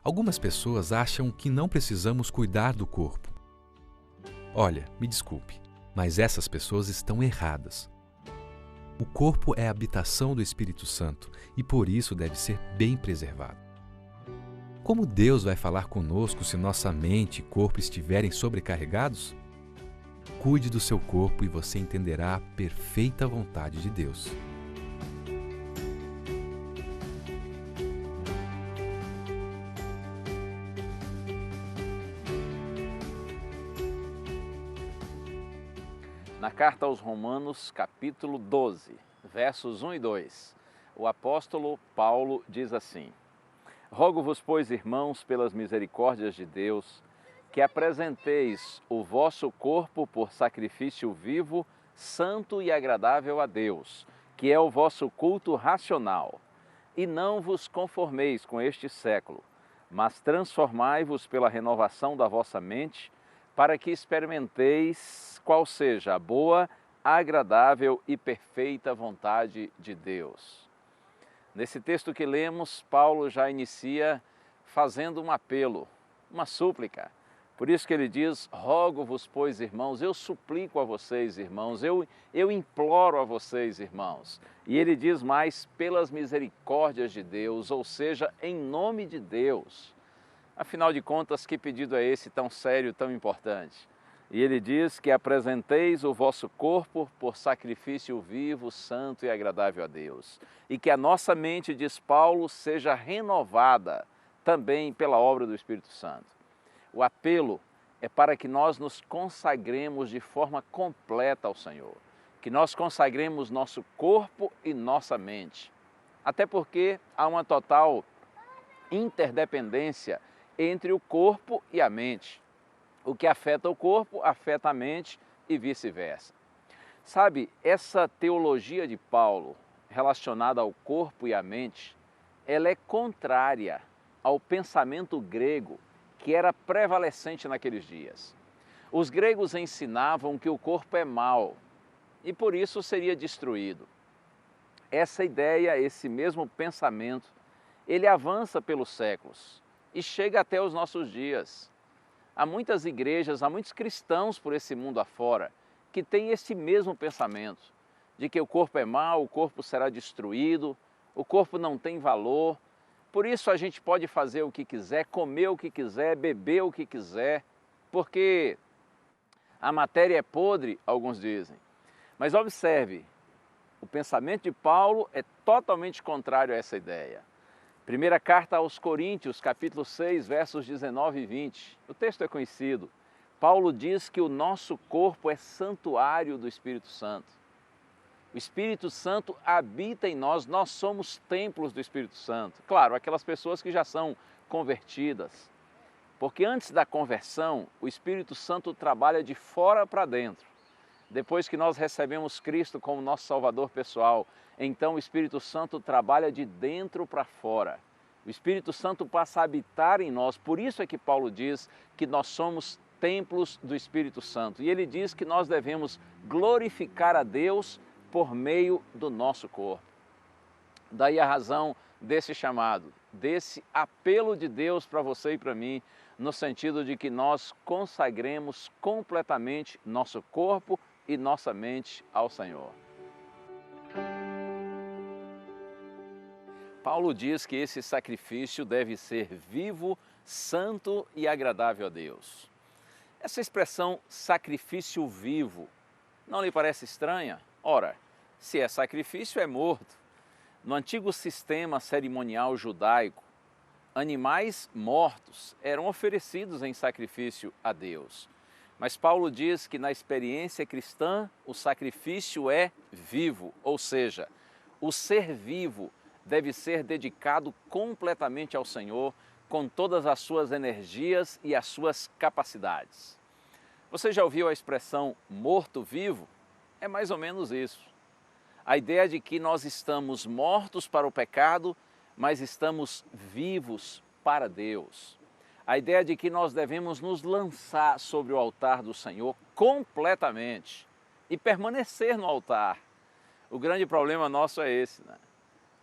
Algumas pessoas acham que não precisamos cuidar do corpo. Olha, me desculpe, mas essas pessoas estão erradas. O corpo é a habitação do Espírito Santo e por isso deve ser bem preservado. Como Deus vai falar conosco se nossa mente e corpo estiverem sobrecarregados? Cuide do seu corpo e você entenderá a perfeita vontade de Deus. Na carta aos Romanos, capítulo 12, versos 1 e 2, o apóstolo Paulo diz assim: Rogo-vos, pois, irmãos, pelas misericórdias de Deus, que apresenteis o vosso corpo por sacrifício vivo, santo e agradável a Deus, que é o vosso culto racional. E não vos conformeis com este século, mas transformai-vos pela renovação da vossa mente, para que experimenteis qual seja a boa, agradável e perfeita vontade de Deus. Nesse texto que lemos, Paulo já inicia fazendo um apelo, uma súplica. Por isso que ele diz: rogo-vos, pois, irmãos, eu suplico a vocês, irmãos, eu imploro a vocês, irmãos. E ele diz mais: pelas misericórdias de Deus, ou seja, em nome de Deus. Afinal de contas, que pedido é esse tão sério, tão importante? E ele diz que apresenteis o vosso corpo por sacrifício vivo, santo e agradável a Deus. E que a nossa mente, diz Paulo, seja renovada também pela obra do Espírito Santo. O apelo é para que nós nos consagremos de forma completa ao Senhor. Que nós consagremos nosso corpo e nossa mente. Até porque há uma total interdependência entre o corpo e a mente. O que afeta o corpo, afeta a mente e vice-versa. Sabe, essa teologia de Paulo relacionada ao corpo e à mente, ela é contrária ao pensamento grego que era prevalecente naqueles dias. Os gregos ensinavam que o corpo é mau e por isso seria destruído. Essa ideia, esse mesmo pensamento, ele avança pelos séculos e chega até os nossos dias. Há muitas igrejas, há muitos cristãos por esse mundo afora que têm esse mesmo pensamento, de que o corpo é mau, o corpo será destruído, o corpo não tem valor, por isso a gente pode fazer o que quiser, comer o que quiser, beber o que quiser, porque a matéria é podre, alguns dizem. Mas observe, o pensamento de Paulo é totalmente contrário a essa ideia. Primeira carta aos Coríntios, capítulo 6, versos 19 e 20. O texto é conhecido. Paulo diz que o nosso corpo é santuário do Espírito Santo. O Espírito Santo habita em nós, nós somos templos do Espírito Santo. Claro, aquelas pessoas que já são convertidas. Porque antes da conversão, o Espírito Santo trabalha de fora para dentro. Depois que nós recebemos Cristo como nosso Salvador pessoal, então o Espírito Santo trabalha de dentro para fora. O Espírito Santo passa a habitar em nós, por isso é que Paulo diz que nós somos templos do Espírito Santo. E ele diz que nós devemos glorificar a Deus por meio do nosso corpo. Daí a razão desse chamado, desse apelo de Deus para você e para mim, no sentido de que nós consagremos completamente nosso corpo e nossa mente ao Senhor. Paulo diz que esse sacrifício deve ser vivo, santo e agradável a Deus. Essa expressão sacrifício vivo não lhe parece estranha? Ora, se é sacrifício, é morto. No antigo sistema cerimonial judaico, animais mortos eram oferecidos em sacrifício a Deus. Mas Paulo diz que na experiência cristã o sacrifício é vivo, ou seja, o ser vivo deve ser dedicado completamente ao Senhor, com todas as suas energias e as suas capacidades. Você já ouviu a expressão morto-vivo? É mais ou menos isso. A ideia de que nós estamos mortos para o pecado, mas estamos vivos para Deus. A ideia de que nós devemos nos lançar sobre o altar do Senhor completamente e permanecer no altar. O grande problema nosso é esse, né?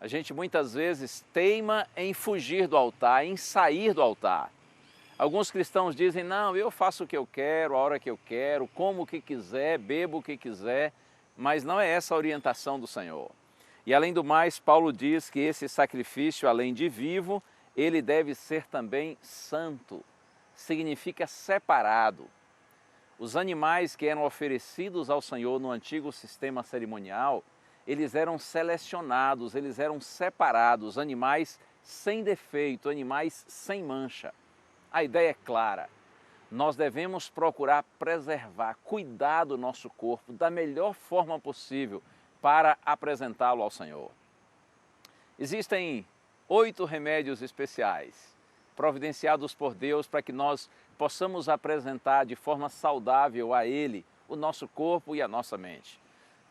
A gente muitas vezes teima em fugir do altar, em sair do altar. Alguns cristãos dizem, não, eu faço o que eu quero, a hora que eu quero, como o que quiser, bebo o que quiser, mas não é essa a orientação do Senhor. E além do mais, Paulo diz que esse sacrifício, além de vivo, ele deve ser também santo, significa separado. Os animais que eram oferecidos ao Senhor no antigo sistema cerimonial, eles eram selecionados, eles eram separados, animais sem defeito, animais sem mancha. A ideia é clara, nós devemos procurar preservar, cuidar do nosso corpo da melhor forma possível para apresentá-lo ao Senhor. Existem 8 remédios especiais, providenciados por Deus para que nós possamos apresentar de forma saudável a Ele o nosso corpo e a nossa mente.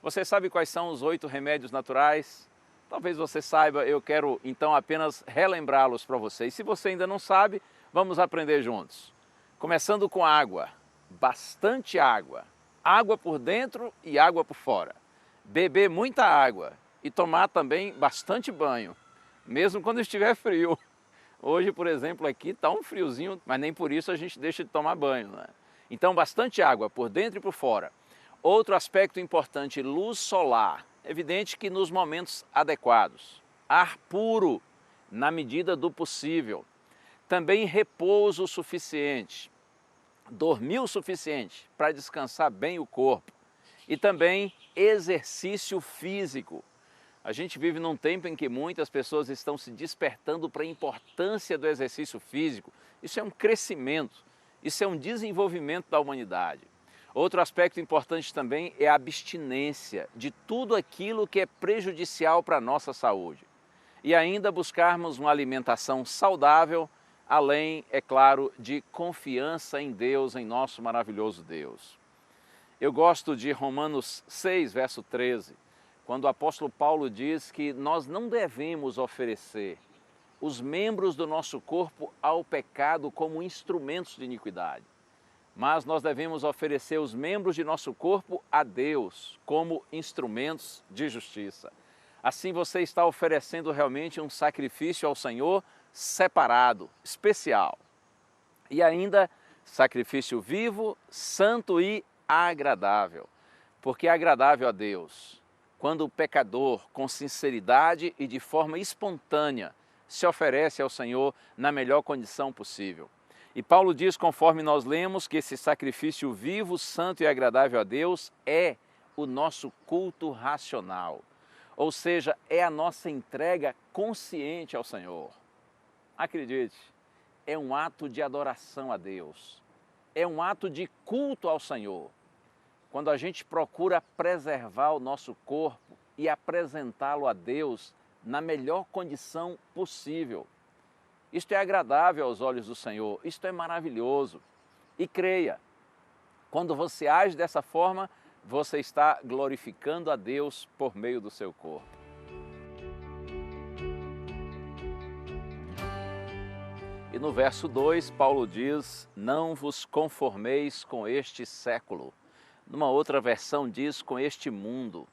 Você sabe quais são os 8 remédios naturais? Talvez você saiba, eu quero então apenas relembrá-los para você. E se você ainda não sabe, vamos aprender juntos. Começando com água, bastante água. Água por dentro e água por fora. Beber muita água e tomar também bastante banho, mesmo quando estiver frio. Hoje, por exemplo, aqui está um friozinho, mas nem por isso a gente deixa de tomar banho, né? Então, bastante água por dentro e por fora. Outro aspecto importante, luz solar. Evidente que nos momentos adequados. Ar puro, na medida do possível. Também repouso suficiente. Dormir o suficiente para descansar bem o corpo. E também exercício físico. A gente vive num tempo em que muitas pessoas estão se despertando para a importância do exercício físico. Isso é um crescimento, isso é um desenvolvimento da humanidade. Outro aspecto importante também é a abstinência de tudo aquilo que é prejudicial para a nossa saúde. E ainda buscarmos uma alimentação saudável, além, é claro, de confiança em Deus, em nosso maravilhoso Deus. Eu gosto de Romanos 6, verso 13, quando o apóstolo Paulo diz que nós não devemos oferecer os membros do nosso corpo ao pecado como instrumentos de iniquidade, mas nós devemos oferecer os membros de nosso corpo a Deus como instrumentos de justiça. Assim você está oferecendo realmente um sacrifício ao Senhor separado, especial. E ainda sacrifício vivo, santo e agradável, porque é agradável a Deus quando o pecador, com sinceridade e de forma espontânea, se oferece ao Senhor na melhor condição possível. E Paulo diz, conforme nós lemos, que esse sacrifício vivo, santo e agradável a Deus é o nosso culto racional, ou seja, é a nossa entrega consciente ao Senhor. Acredite, é um ato de adoração a Deus, é um ato de culto ao Senhor. Quando a gente procura preservar o nosso corpo e apresentá-lo a Deus na melhor condição possível. Isto é agradável aos olhos do Senhor, isto é maravilhoso. E creia, quando você age dessa forma, você está glorificando a Deus por meio do seu corpo. E no verso 2, Paulo diz, não vos conformeis com este século. Numa outra versão diz, com este mundo.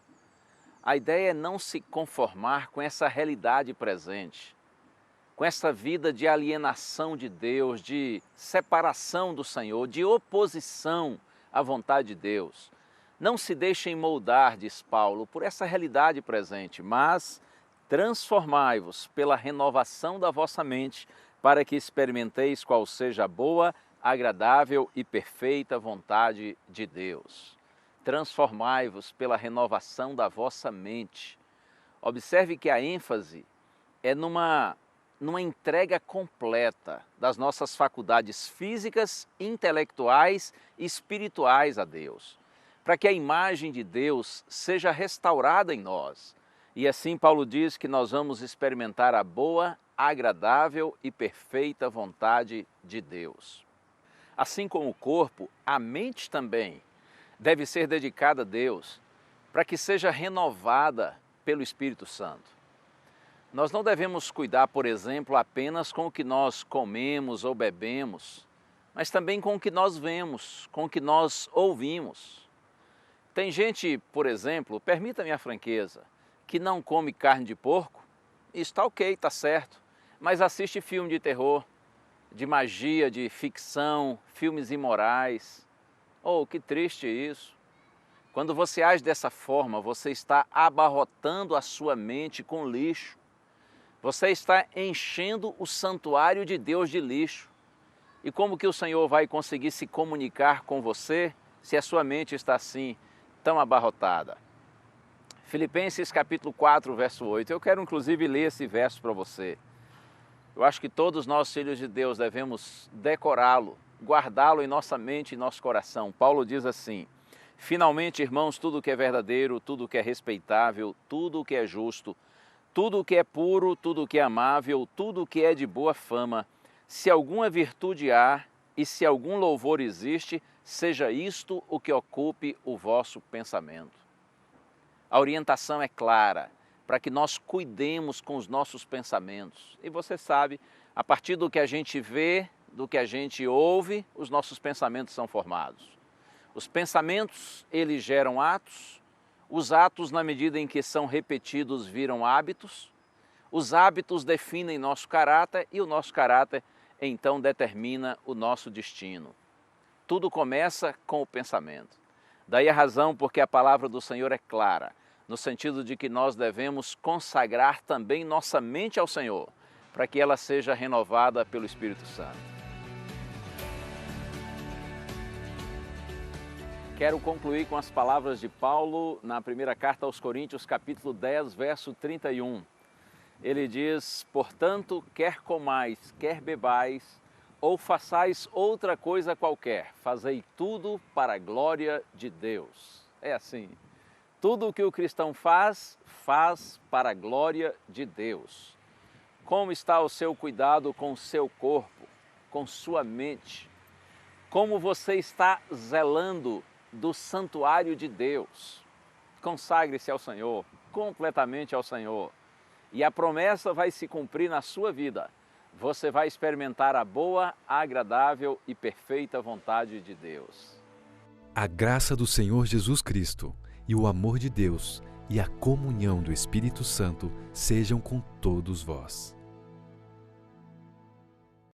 A ideia é não se conformar com essa realidade presente, com essa vida de alienação de Deus, de separação do Senhor, de oposição à vontade de Deus. Não se deixem moldar, diz Paulo, por essa realidade presente, mas transformai-vos pela renovação da vossa mente, para que experimenteis qual seja a boa, agradável e perfeita vontade de Deus. Transformai-vos pela renovação da vossa mente. Observe que a ênfase é numa entrega completa das nossas faculdades físicas, intelectuais e espirituais a Deus, para que a imagem de Deus seja restaurada em nós. E assim Paulo diz que nós vamos experimentar a boa, agradável e perfeita vontade de Deus. Assim como o corpo, a mente também deve ser dedicada a Deus, para que seja renovada pelo Espírito Santo. Nós não devemos cuidar, por exemplo, apenas com o que nós comemos ou bebemos, mas também com o que nós vemos, com o que nós ouvimos. Tem gente, por exemplo, permita-me a franqueza, que não come carne de porco, Isso está ok, está certo. Mas assiste filme de terror, de magia, de ficção, filmes imorais. Oh, que triste isso. Quando você age dessa forma, você está abarrotando a sua mente com lixo. Você está enchendo o santuário de Deus de lixo. E como que o Senhor vai conseguir se comunicar com você se a sua mente está assim, tão abarrotada? Filipenses capítulo 4, verso 8. Eu quero inclusive ler esse verso para você. Eu acho que todos nós, filhos de Deus, devemos decorá-lo, guardá-lo em nossa mente e nosso coração. Paulo diz assim: finalmente, irmãos, tudo que é verdadeiro, tudo que é respeitável, tudo que é justo, tudo que é puro, tudo que é amável, tudo que é de boa fama, se alguma virtude há e se algum louvor existe, seja isto o que ocupe o vosso pensamento. A orientação é clara, para que nós cuidemos com os nossos pensamentos. E você sabe, a partir do que a gente vê, do que a gente ouve, os nossos pensamentos são formados. Os pensamentos, eles geram atos, os atos, na medida em que são repetidos, viram hábitos, os hábitos definem nosso caráter e o nosso caráter, então, determina o nosso destino. Tudo começa com o pensamento. Daí a razão porque a palavra do Senhor é clara, no sentido de que nós devemos consagrar também nossa mente ao Senhor, para que ela seja renovada pelo Espírito Santo. Quero concluir com as palavras de Paulo na primeira carta aos Coríntios, capítulo 10, verso 31. Ele diz: portanto, quer comais, quer bebais, ou façais outra coisa qualquer, fazei tudo para a glória de Deus. É assim. Tudo o que o cristão faz, faz para a glória de Deus. Como está o seu cuidado com o seu corpo, com sua mente? Como você está zelando do santuário de Deus? Consagre-se ao Senhor, completamente ao Senhor. E a promessa vai se cumprir na sua vida. Você vai experimentar a boa, agradável e perfeita vontade de Deus. A graça do Senhor Jesus Cristo e o amor de Deus e a comunhão do Espírito Santo sejam com todos vós.